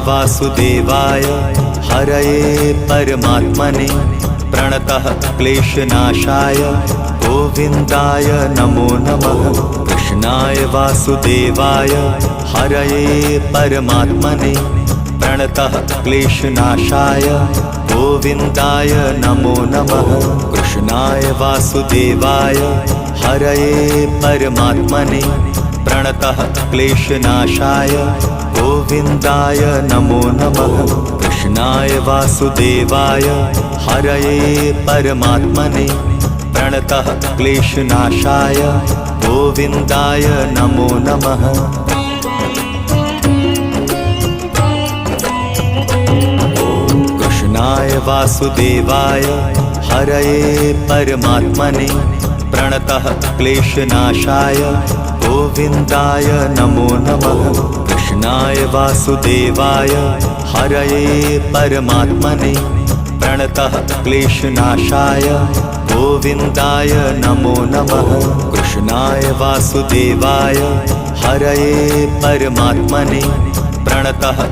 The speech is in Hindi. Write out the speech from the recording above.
वासुदेवाय हरये परमात्मने प्रणतः क्लेशनाशाय गोविन्दाय नमो नमः। कृष्णाय वासुदेवाय हरये परमात्मने प्रणतः क्लेशनाशाय गोविन्दाय नमो नमः। कृष्णाय वासुदेवाय हरये परमात्मने प्रणतः क्लेशनाशाय गोविन्दाय नमो नमः। कृष्णाय वासुदेवाय हरये परमात्मने प्रणतः क्लेशनाशाय गोविन्दाय नमो नमः। कृष्णाय वासुदेवाय हरये परमात्मने प्रणतः क्लेशनाशाय गोविन्दाय नमो नमः। कृष्णाय वासुदेवाय हरये परमात्मने प्रणतः क्लेशनाशाय गोविन्दाय नमो नमः। कृष्णाय वासुदेवाय हरये परमात्मने प्रणतः